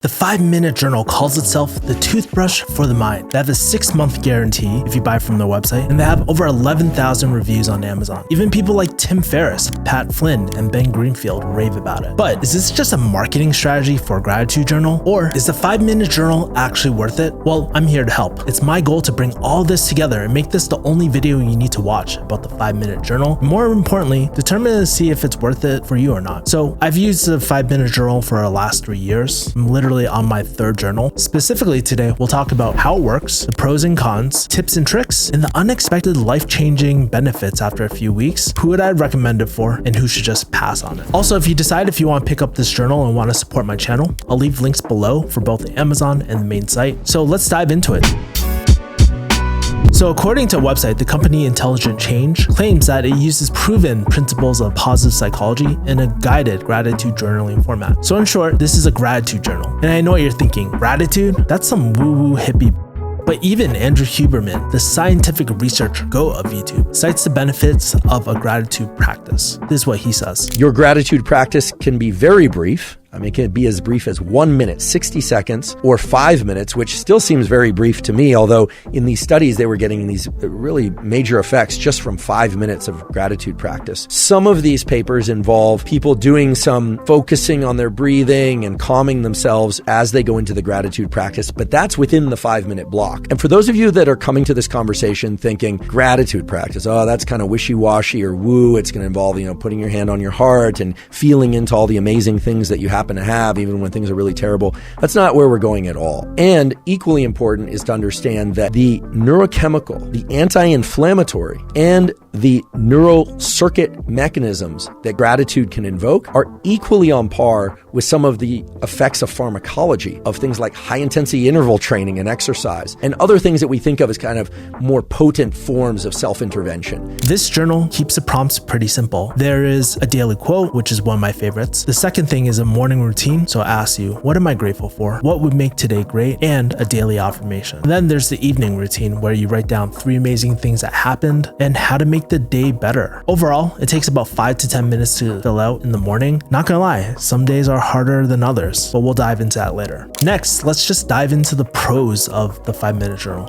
The 5-Minute Journal calls itself the toothbrush for the mind. They have a 6-month guarantee if you buy from their website, and they have over 11,000 reviews on Amazon. Even people like Tim Ferriss, Pat Flynn, and Ben Greenfield rave about it. But is this just a marketing strategy for a gratitude journal? Or is the 5-Minute Journal actually worth it? Well, I'm here to help. It's my goal to bring all this together and make this the only video you need to watch about the 5-Minute Journal. And more importantly, determine to see if it's worth it for you or not. So I've used the 5-Minute Journal for the last 3 years. I'm literally on my 3rd journal. Specifically today, we'll talk about how it works, the pros and cons, tips and tricks, and the unexpected life-changing benefits after a few weeks, who would I recommend it for, and who should just pass on it. Also, if you decide if you want to pick up this journal and want to support my channel, I'll leave links below for both Amazon and the main site. So let's dive into it. So according to a website, the company Intelligent Change claims that it uses proven principles of positive psychology in a guided gratitude journaling format. So in short, this is a gratitude journal. And I know what you're thinking, gratitude? That's some woo-woo hippie. But even Andrew Huberman, the scientific researcher go of YouTube, cites the benefits of a gratitude practice. This is what he says. Your gratitude practice can be very brief. It can be as brief as 1 minute, 60 seconds, or 5 minutes, which still seems very brief to me, although in these studies, they were getting these really major effects just from 5 minutes of gratitude practice. Some of these papers involve people doing some focusing on their breathing and calming themselves as they go into the gratitude practice, but that's within the 5-minute block. And for those of you that are coming to this conversation thinking gratitude practice, oh, that's kind of wishy-washy or woo, it's going to involve, putting your hand on your heart and feeling into all the amazing things that you happen to have, even when things are really terrible. That's not where we're going at all. And equally important is to understand that the neurochemical, the anti-inflammatory, and the neural circuit mechanisms that gratitude can invoke are equally on par with some of the effects of pharmacology, of things like high-intensity interval training and exercise, and other things that we think of as kind of more potent forms of self-intervention. This journal keeps the prompts pretty simple. There is a daily quote, which is one of my favorites. The second thing is a morning routine, so it asks you, what am I grateful for? What would make today great? And a daily affirmation. And then there's the evening routine, where you write down 3 amazing things that happened and how to make the day better. Overall, it takes about 5 to 10 minutes to fill out in the morning. Not gonna lie, some days are harder than others, but we'll dive into that later. Next, let's just dive into the pros of the 5-Minute Journal.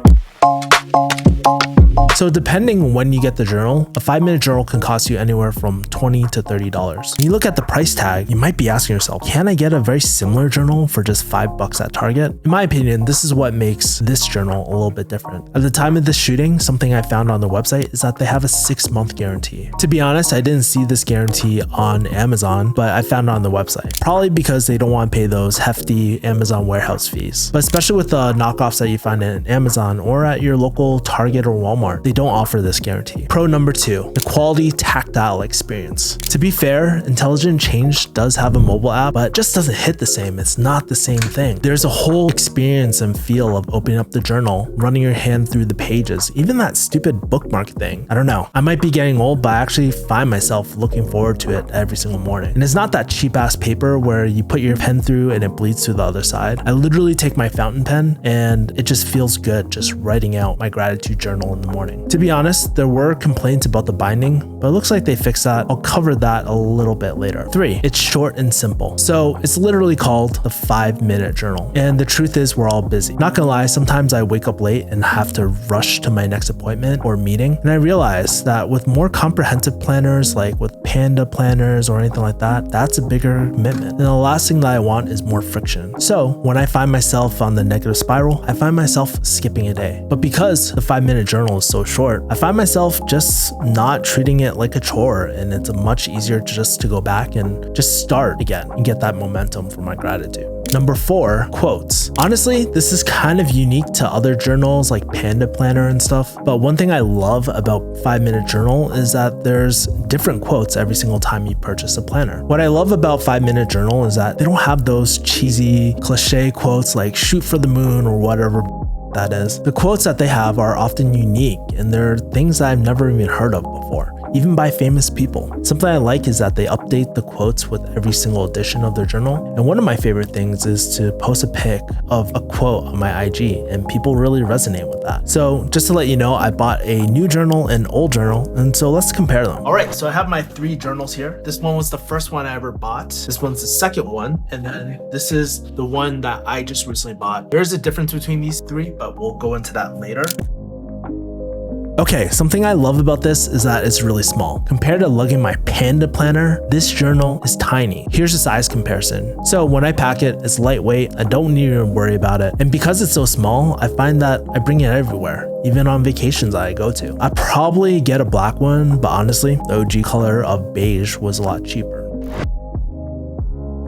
So depending when you get the journal, a 5-minute journal can cost you anywhere from $20 to $30. When you look at the price tag, you might be asking yourself, can I get a very similar journal for just $5 at Target? In my opinion, this is what makes this journal a little bit different. At the time of this shooting, something I found on the website is that they have a 6-month guarantee. To be honest, I didn't see this guarantee on Amazon, but I found it on the website. Probably because they don't want to pay those hefty Amazon warehouse fees. But especially with the knockoffs that you find in Amazon or at your local Target or Walmart, they don't offer this guarantee. Pro number 2, the quality tactile experience. To be fair, Intelligent Change does have a mobile app, but it just doesn't hit the same. It's not the same thing. There's a whole experience and feel of opening up the journal, running your hand through the pages, even that stupid bookmark thing. I don't know. I might be getting old, but I actually find myself looking forward to it every single morning. And it's not that cheap ass paper where you put your pen through and it bleeds to the other side. I literally take my fountain pen and it just feels good just writing out my gratitude journal in the morning. To be honest, there were complaints about the binding, but it looks like they fixed that. I'll cover that a little bit later. 3, it's short and simple. So it's literally called the 5-Minute Journal. And the truth is we're all busy. Not gonna lie, sometimes I wake up late and have to rush to my next appointment or meeting. And I realize that with more comprehensive planners, like with Panda planners or anything like that, that's a bigger commitment. And the last thing that I want is more friction. So when I find myself on the negative spiral, I find myself skipping a day. But because the 5-Minute Journal is so short, I find myself just not treating it like a chore, and it's much easier to go back and just start again and get that momentum for my gratitude. Number 4, quotes. Honestly, this is kind of unique to other journals like Panda Planner and stuff, but one thing I love about 5-Minute Journal is that there's different quotes every single time you purchase a planner. What I love about 5-Minute Journal is that they don't have those cheesy cliche quotes like shoot for the moon or whatever that is. The quotes that they have are often unique and they're things that I've never even heard of before. even by famous people. Something I like is that they update the quotes with every single edition of their journal. And one of my favorite things is to post a pic of a quote on my IG, and people really resonate with that. So just to let you know, I bought a new journal and old journal, and so let's compare them. All right, so I have my 3 journals here. This one was the first one I ever bought. This one's the second one, and then this is the one that I just recently bought. There's a difference between these 3, but we'll go into that later. Okay, something I love about this is that it's really small. Compared to lugging my Panda planner, this journal is tiny. Here's a size comparison. So when I pack it, it's lightweight, I don't need to worry about it. And because it's so small, I find that I bring it everywhere, even on vacations that I go to. I'd probably get a black one, but honestly, the OG color of beige was a lot cheaper.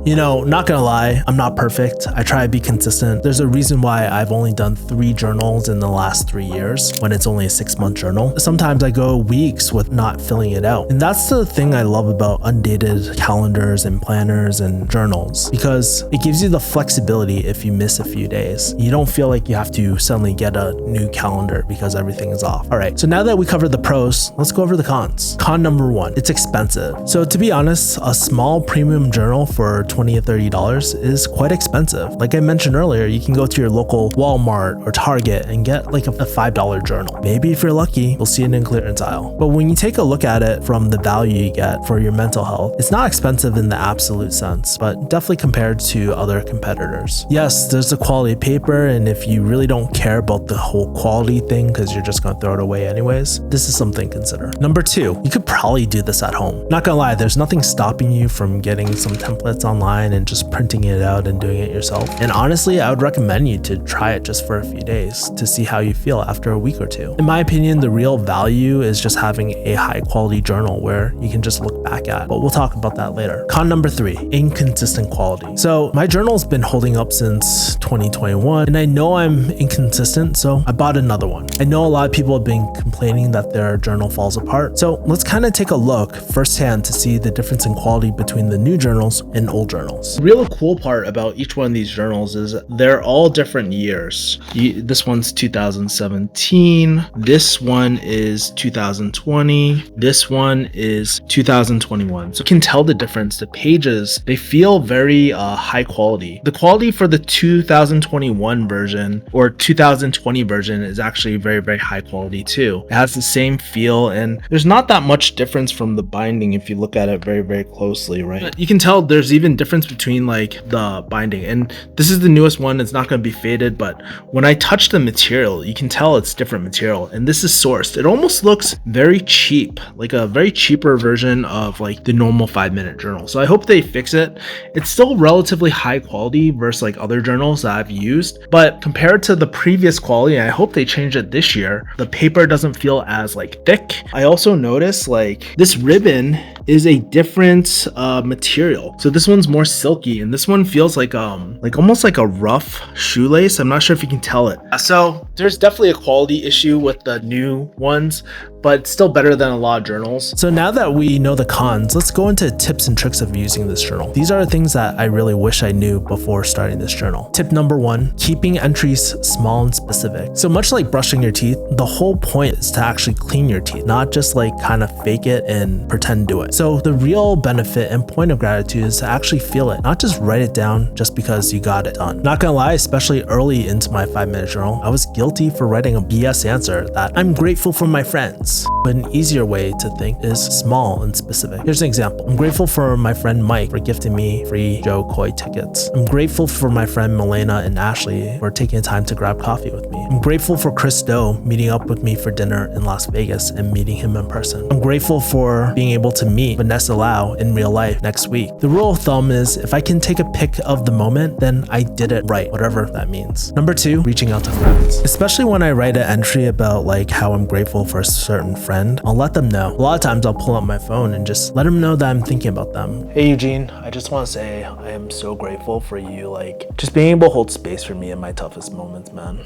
You know, not gonna lie, I'm not perfect. I try to be consistent. There's a reason why I've only done 3 journals in the last 3 years when it's only a 6-month journal. Sometimes I go weeks with not filling it out. And that's the thing I love about undated calendars and planners and journals, because it gives you the flexibility if you miss a few days. You don't feel like you have to suddenly get a new calendar because everything is off. All right, so now that we covered the pros, let's go over the cons. Con number 1, it's expensive. So to be honest, a small premium journal for $20 to $30 is quite expensive. Like I mentioned earlier, you can go to your local Walmart or Target and get like a $5 journal. Maybe if you're lucky, you'll see it in clearance aisle. But when you take a look at it from the value you get for your mental health, it's not expensive in the absolute sense, but definitely compared to other competitors. Yes, there's the quality paper, and if you really don't care about the whole quality thing because you're just gonna throw it away anyways, this is something to consider. Number 2, you could probably do this at home. Not gonna lie, there's nothing stopping you from getting some templates online and just printing it out and doing it yourself. And honestly, I would recommend you to try it just for a few days to see how you feel after a week or 2. In my opinion, the real value is just having a high quality journal where you can just look back at, but we'll talk about that later. Con number 3, inconsistent quality. So my journal's been holding up since 2021, and I know I'm inconsistent, so I bought another one. I know a lot of people have been complaining that their journal falls apart, so let's kind of take a look firsthand to see the difference in quality between the new journals and old journals. The real cool part about each one of these journals is they're all different years. This one's 2017, this one is 2020, this one is 2021. So you can tell the difference. The pages, they feel very high quality. The quality for the 2021 version or 2020 version is actually very, very high quality too. It has the same feel, and there's not that much difference from the binding if you look at it very, very closely, right? But you can tell there's even difference between like the binding, and this is the newest one. It's not going to be faded, but when I touch the material, you can tell it's different material, and this is sourced. It almost looks very cheap, like a very cheaper version of like the normal 5-minute journal. So I hope they fix it. It's still relatively high quality versus like other journals that I've used, but compared to the previous quality, I hope they change it this year. The paper doesn't feel as like thick. I also noticed like this ribbon is a different material. So this one's more silky, and this one feels like almost like a rough shoelace. I'm not sure if you can tell it. So there's definitely a quality issue with the new ones, but it's still better than a lot of journals. So now that we know the cons, let's go into tips and tricks of using this journal. These are the things that I really wish I knew before starting this journal. Tip number 1, keeping entries small and specific. So much like brushing your teeth, the whole point is to actually clean your teeth, not just like kind of fake it and pretend to do it. So the real benefit and point of gratitude is to actually feel it, not just write it down just because you got it done. Not gonna lie, especially early into my 5-minute journal, I was guilty for writing a BS answer that I'm grateful for my friends. But an easier way to think is small and specific. Here's an example. I'm grateful for my friend Mike for gifting me free Joe Coy tickets. I'm grateful for my friend Milena and Ashley for taking the time to grab coffee with me. I'm grateful for Chris Doe meeting up with me for dinner in Las Vegas and meeting him in person. I'm grateful for being able to meet Vanessa Lau in real life next week. The rule of thumb is if I can take a pic of the moment, then I did it right, whatever that means. Number 2, reaching out to friends. Especially when I write an entry about like how I'm grateful for a certain friend, I'll let them know. A lot of times I'll pull up my phone and just let them know that I'm thinking about them. Hey Eugene, I just want to say I am so grateful for you, like just being able to hold space for me in my toughest moments, man.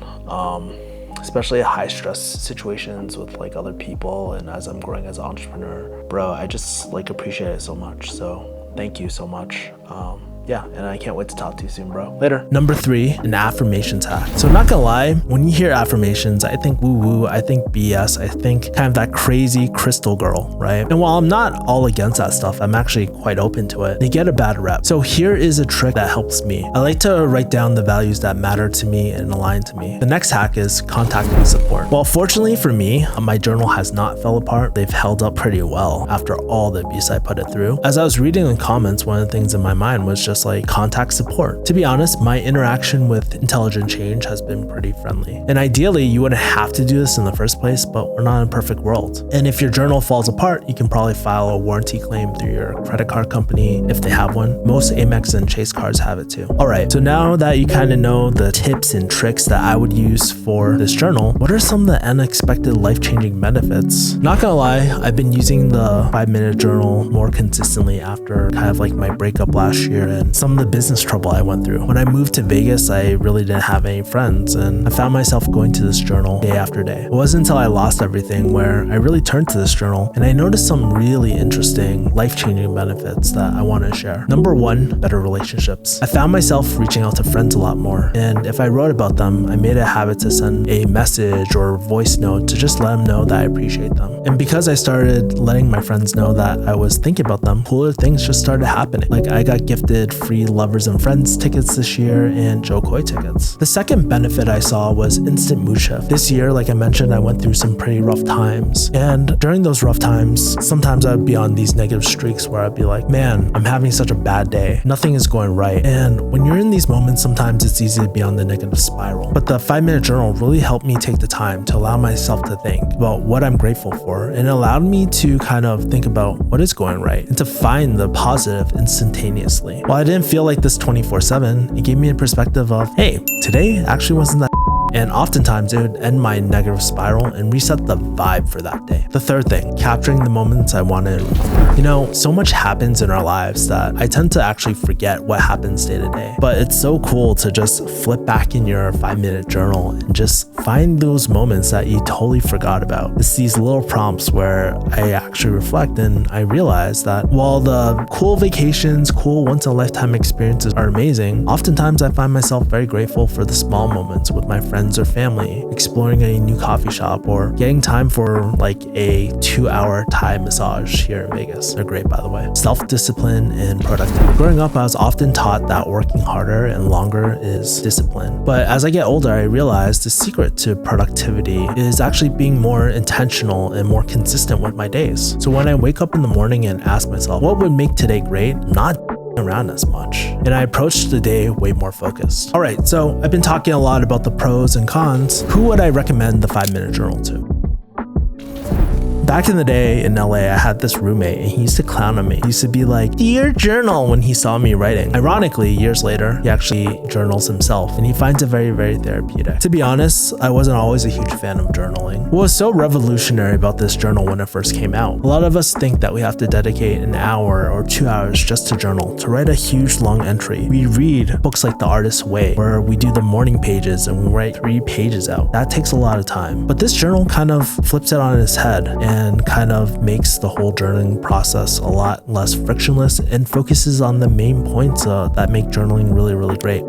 Especially high stress situations with like other people, and as I'm growing as an entrepreneur, bro, I just like appreciate it so much. So thank you so much. Yeah, and I can't wait to talk to you soon, bro. Later. Number 3, an affirmations hack. So not gonna lie, when you hear affirmations, I think woo-woo, I think BS, I think kind of that crazy crystal girl, right? And while I'm not all against that stuff, I'm actually quite open to it. They get a bad rep. So here is a trick that helps me. I like to write down the values that matter to me and align to me. The next hack is contacting support. Well, fortunately for me, my journal has not fell apart. They've held up pretty well after all the abuse I put it through. As I was reading the comments, one of the things in my mind was just like contact support. To be honest, my interaction with Intelligent Change has been pretty friendly. And ideally, you wouldn't have to do this in the first place, but we're not in a perfect world. And if your journal falls apart, you can probably file a warranty claim through your credit card company if they have one. Most Amex and Chase cards have it too. All right, so now that you kind of know the tips and tricks that I would use for this journal, what are some of the unexpected life-changing benefits? Not gonna lie, I've been using the 5-minute journal more consistently after kind of like my breakup last year and some of the business trouble I went through. When I moved to Vegas, I really didn't have any friends, and I found myself going to this journal day after day. It wasn't until I lost everything where I really turned to this journal, and I noticed some really interesting life-changing benefits that I want to share. Number 1, better relationships. I found myself reaching out to friends a lot more, and if I wrote about them, I made it a habit to send a message or voice note to just let them know that I appreciate them. And because I started letting my friends know that I was thinking about them, cooler things just started happening. Like I got gifted free Lovers and Friends tickets this year and Joe Coy tickets. The second benefit I saw was instant mood shift. This year, like I mentioned, I went through some pretty rough times. And during those rough times, sometimes I'd be on these negative streaks where I'd be like, man, I'm having such a bad day. Nothing is going right. And when you're in these moments, sometimes it's easy to be on the negative spiral. But the 5-minute journal really helped me take the time to allow myself to think about what I'm grateful for. And it allowed me to kind of think about what is going right and to find the positive instantaneously. While I didn't feel like this 24/7, it gave me a perspective of, hey, today actually wasn't that. And oftentimes it would end my negative spiral and reset the vibe for that day. The third thing, capturing the moments I wanted. You know, so much happens in our lives that I tend to actually forget what happens day to day. But it's so cool to just flip back in your 5-minute journal and just find those moments that you totally forgot about. It's these little prompts where I actually reflect and I realize that while the cool vacations, cool once-in-a-lifetime experiences are amazing, oftentimes I find myself very grateful for the small moments with my friends or family, exploring a new coffee shop, or getting time for like a 2-hour Thai massage here in Vegas. They're great, by the way. Self-discipline and productivity. Growing up, I was often taught that working harder and longer is discipline. But as I get older, I realized the secret to productivity is actually being more intentional and more consistent with my days. So when I wake up in the morning and ask myself, what would make today great? Not around as much. And I approached the day way more focused. All right, so I've been talking a lot about the pros and cons. Who would I recommend the 5-minute journal to? Back in the day in LA, I had this roommate and he used to clown on me. He used to be like, "Dear journal," when he saw me writing. Ironically, years later, he actually journals himself and he finds it very, very therapeutic. To be honest, I wasn't always a huge fan of journaling. What was so revolutionary about this journal when it first came out? A lot of us think that we have to dedicate an hour or 2 hours just to journal, to write a huge long entry. We read books like The Artist's Way, where we do the morning pages and we write 3 pages out. That takes a lot of time. But this journal kind of flips it on its head and kind of makes the whole journaling process a lot less frictionless and focuses on the main points that make journaling really, really great.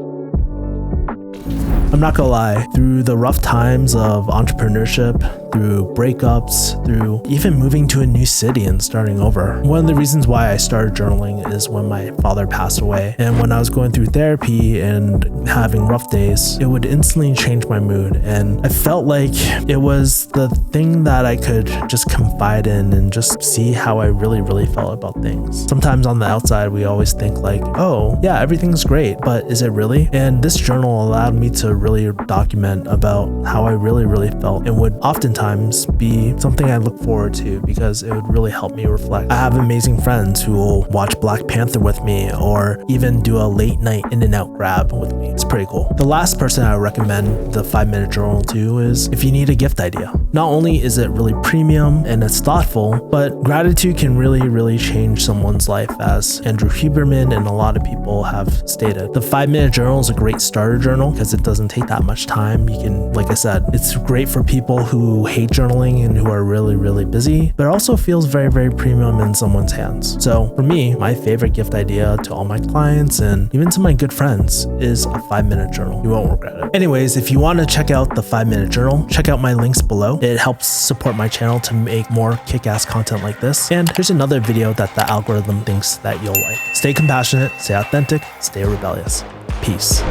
I'm not gonna lie, through the rough times of entrepreneurship, through breakups, through even moving to a new city and starting over. One of the reasons why I started journaling is when my father passed away. And when I was going through therapy and having rough days, it would instantly change my mood. And I felt like it was the thing that I could just confide in and just see how I really, really felt about things. Sometimes on the outside, we always think like, oh, yeah, everything's great, but is it really? And this journal allowed me to really document about how I really, really felt, and would oftentimes be something I look forward to because it would really help me reflect. I have amazing friends who will watch Black Panther with me or even do a late night In-N-Out grab with me. It's pretty cool. The last person I would recommend the 5-minute journal to is if you need a gift idea. Not only is it really premium and it's thoughtful, but gratitude can really, really change someone's life, as Andrew Huberman and a lot of people have stated. The 5-minute journal is a great starter journal because it doesn't take that much time. You can, like I said, it's great for people who hate journaling and who are really, really busy, but it also feels very, very premium in someone's hands. So for me, my favorite gift idea to all my clients and even to my good friends is a 5-minute journal. You won't regret it. Anyways, if you want to check out the 5-minute journal, check out my links below. It helps support my channel to make more kick-ass content like this. And here's another video that the algorithm thinks that you'll like. Stay compassionate, stay authentic, stay rebellious. Peace.